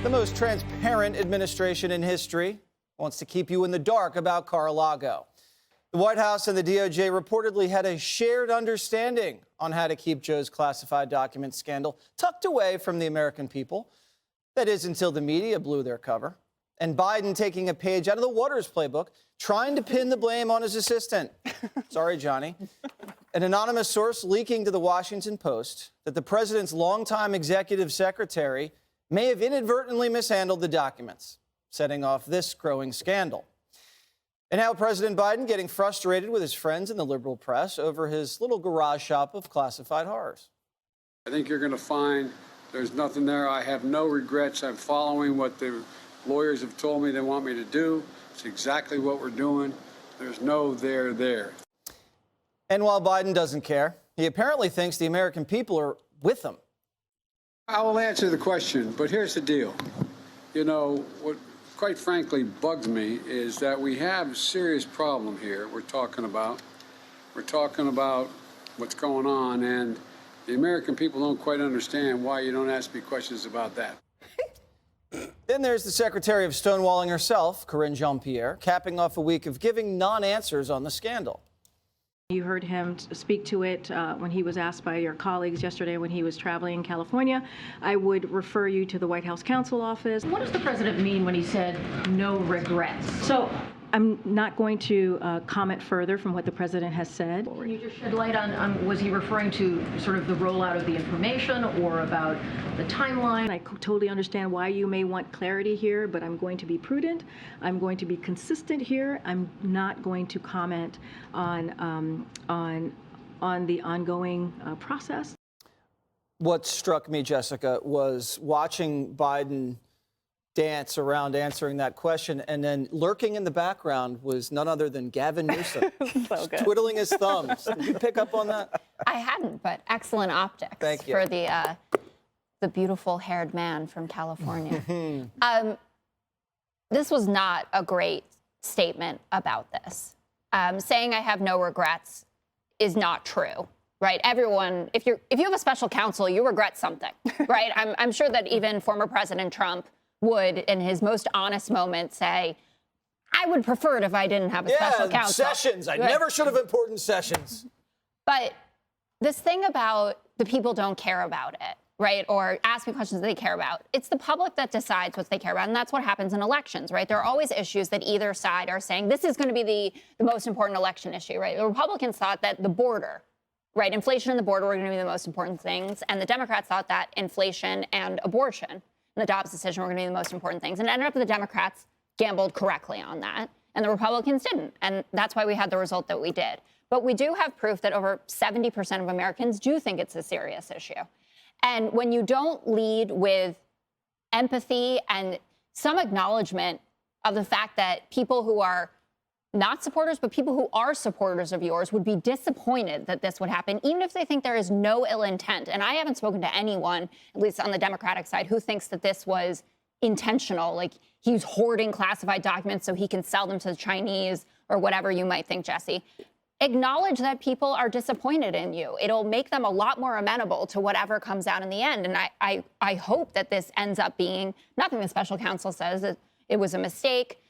The most transparent administration in history wants to keep you in the dark about Mar-a-Lago. The White House and the DOJ reportedly had a shared understanding on how to keep Joe's classified documents scandal tucked away from the American people. That is, until the media blew their cover. And Biden taking a page out of the Waters playbook, trying to pin the blame on his assistant. Sorry, Johnny. An anonymous source leaking to the Washington Post that the president's longtime executive secretary may have inadvertently mishandled the documents, setting off this growing scandal. And now President Biden getting frustrated with his friends in the liberal press over his little garage shop of classified horrors. I think you're going to find there's nothing there. I have no regrets. I'm following what the lawyers have told me they want me to do. It's exactly what we're doing. There's no there. And while Biden doesn't care, he apparently thinks the American people are with him. I will answer the question, but here's the deal. You know, what quite frankly bugs me is that we have a serious problem here we're talking about. We're talking about what's going on, and the American people don't quite understand why you don't ask me questions about that. Then there's the Secretary of Stonewalling herself, Karine Jean-Pierre, capping off a week of giving non-answers on the scandal. You heard him speak to it when he was asked by your colleagues yesterday when he was traveling in California. I would refer you to the White House Counsel Office. What does the president mean when he said no regrets? So I'm not going to comment further from what the president has said. Can you just shed light on was he referring to sort of the rollout of the information or about the timeline? I totally understand why you may want clarity here, but I'm going to be prudent. I'm going to be consistent here. I'm not going to comment on the ongoing process. What struck me, Jessica, was watching Biden dance around answering that question, and then lurking in the background was none other than Gavin Newsom, So good. twiddling his thumbs. Did you pick up on that? I hadn't, but excellent optics. Thank you. For the beautiful haired man from California. This was not a great statement about this. Saying I have no regrets is not true, right? Everyone, if you have a special counsel, you regret something, right? I'm sure that even former President Trump would, in his most honest moment, say, I would prefer it if I didn't have a special counsel. Sessions. I never should have important sessions. But this thing about the people don't care about it, right? Or ask me questions that they care about. It's the public that decides what they care about. And that's what happens in elections, right? There are always issues that either side are saying, this is going to be the most important election issue, right? The Republicans thought that the border, right? Inflation and the border were going to be the most important things. And the Democrats thought that inflation and abortion and the Dobbs decision were going to be the most important things. And it ended up that the Democrats gambled correctly on that, and the Republicans didn't. And that's why we had the result that we did. But we do have proof that over 70% of Americans do think it's a serious issue. And when you don't lead with empathy and some acknowledgement of the fact that people who are not supporters, but people who are supporters of yours would be disappointed that this would happen, even if they think there is no ill intent. And I haven't spoken to anyone, at least on the Democratic side, who thinks that this was intentional, like he's hoarding classified documents so he can sell them to the Chinese or whatever you might think, Jesse. Acknowledge that people are disappointed in you. It'll make them a lot more amenable to whatever comes out in the end. And I hope that this ends up being nothing the special counsel says. It was a mistake.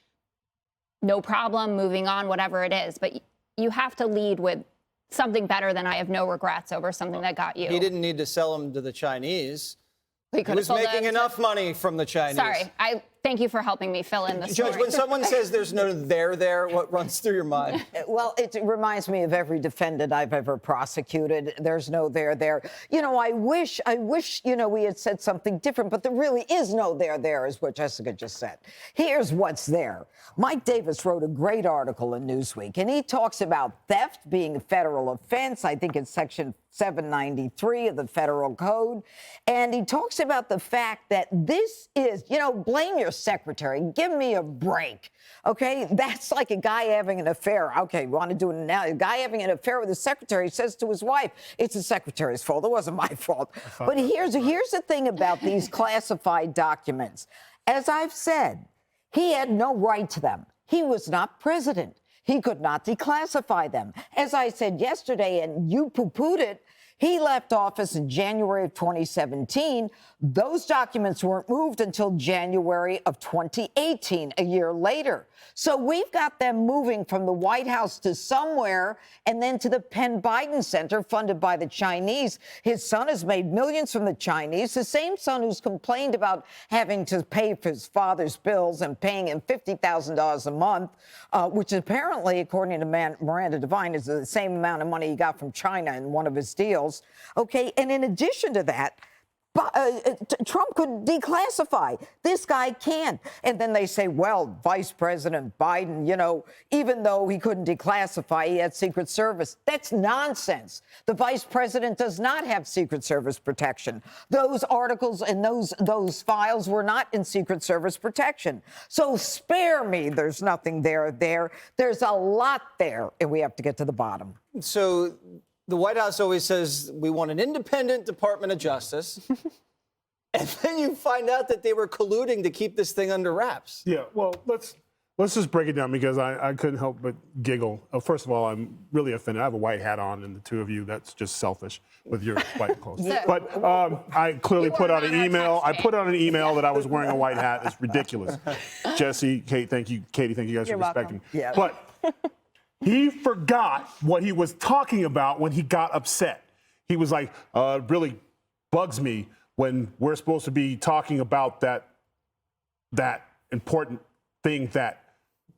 No problem, moving on, whatever it is. But you have to lead with something better than I have no regrets over something that got you. He didn't need to sell them to the Chinese. He was making enough money from the Chinese. Sorry, I thank you for helping me fill in the story. Judge, when someone says there's no there, what runs through your mind? Well, it reminds me of every defendant I've ever prosecuted. There's no there. You know, I wish, you know, we had said something different, but there really is no there, is what Jessica just said. Here's what's there. Mike Davis wrote a great article in Newsweek, and he talks about theft being a federal offense. I think it's Section 793 of the federal code. And he talks about the fact that this is, you know, blame your secretary. Give me a break. Okay, that's like a guy having an affair. Okay, want to do it now? A guy having an affair with his secretary says to his wife, it's the secretary's fault. It wasn't my fault. But here's the thing about these classified documents. As I've said, he had no right to them. He was not president. He could not declassify them. As I said yesterday, and you poo-pooed it, He left office in January of 2017. Those documents weren't moved until January of 2018, a year later. So we've got them moving from the White House to somewhere and then to the Penn Biden Center funded by the Chinese. His son has made millions from the Chinese, the same son who's complained about having to pay for his father's bills and paying him $50,000 a month, which apparently, according to Miranda Devine, is the same amount of money he got from China in one of his deals. Okay, and in addition to that, Trump could declassify. This guy can't. And then they say, well, Vice President Biden, you know, even though he couldn't declassify, he had Secret Service. That's nonsense. The Vice President does not have Secret Service protection. Those articles and those files were not in Secret Service protection. So spare me. There's nothing there. There's a lot there, and we have to get to the bottom. So the White House always says we want an independent Department of Justice. And then you find out that they were colluding to keep this thing under wraps. Yeah, well, let's just break it down because I couldn't help but giggle. First of all, I'm really offended. I have a white hat on, and the two of you, that's just selfish with your white clothes. But I clearly put out an email. I put out an email that I was wearing a white hat. It's ridiculous. Jesse, Kate, thank you. Katie, thank you guys for respecting me. Yeah. But he forgot what he was talking about when he got upset. He was like, it really bugs me when we're supposed to be talking about that important thing that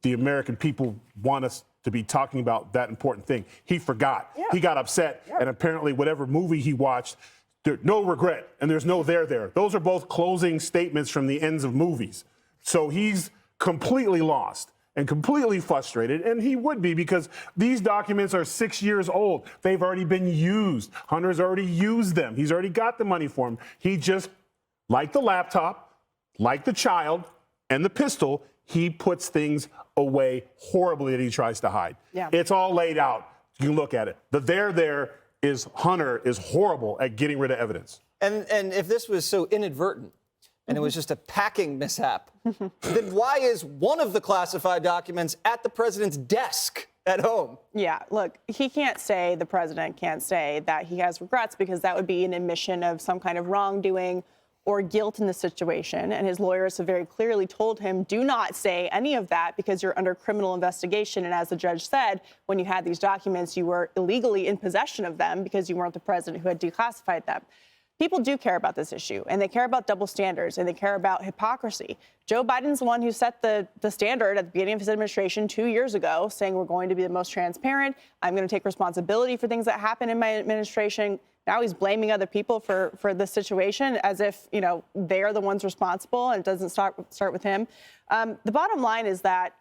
the American people want us to be talking about, that important thing. He forgot. Yeah. He got upset, and apparently whatever movie he watched, no regret, and there's no there. Those are both closing statements from the ends of movies. So he's completely lost and completely frustrated, and he would be because these documents are 6 years old. They've already been used. Hunter's already used them. He's already got the money for them. He just, like the laptop, like the child, and the pistol, he puts things away horribly that he tries to hide. Yeah. It's all laid out. You can look at it. The there is Hunter is horrible at getting rid of evidence. And if this was so inadvertent, and it was just a packing mishap, then why is one of the classified documents at the president's desk at home? Yeah, look, the president can't say that he has regrets because that would be an admission of some kind of wrongdoing or guilt in the situation. And his lawyers have very clearly told him, do not say any of that because you're under criminal investigation. And as the judge said, when you had these documents, you were illegally in possession of them because you weren't the president who had declassified them. People do care about this issue, and they care about double standards, and they care about hypocrisy. Joe Biden's the one who set the standard at the beginning of his administration 2 years ago, saying we're going to be the most transparent. I'm going to take responsibility for things that happen in my administration. Now he's blaming other people for this situation as if, you know, they are the ones responsible, and it doesn't start with him. The bottom line is that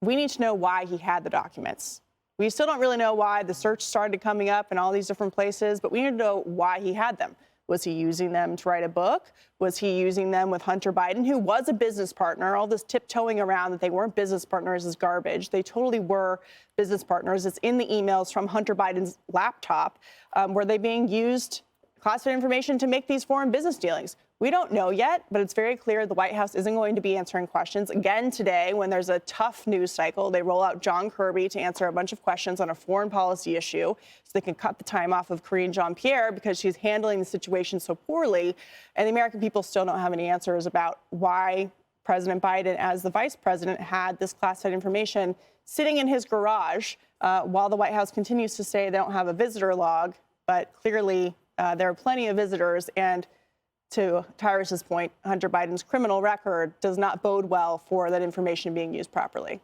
we need to know why he had the documents. We still don't really know why the search started coming up in all these different places, but we need to know why he had them. Was he using them to write a book? Was he using them with Hunter Biden, who was a business partner? All this tiptoeing around that they weren't business partners is garbage. They totally were business partners. It's in the emails from Hunter Biden's laptop. Were they being used, classified information, to make these foreign business dealings? We don't know yet, but it's very clear the White House isn't going to be answering questions. Again today, when there's a tough news cycle, they roll out John Kirby to answer a bunch of questions on a foreign policy issue so they can cut the time off of Karine Jean-Pierre because she's handling the situation so poorly. And the American people still don't have any answers about why President Biden, as the vice president, had this classified information sitting in his garage while the White House continues to say they don't have a visitor log. But clearly, there are plenty of visitors, and to Tyrus's point, Hunter Biden's criminal record does not bode well for that information being used properly.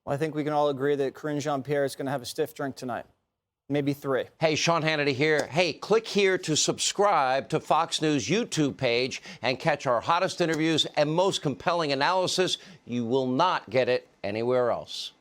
Well, I think we can all agree that Karine Jean-Pierre is going to have a stiff drink tonight. Maybe 3. Hey, Sean Hannity here. Hey, click here to subscribe to Fox News YouTube page and catch our hottest interviews and most compelling analysis. You will not get it anywhere else.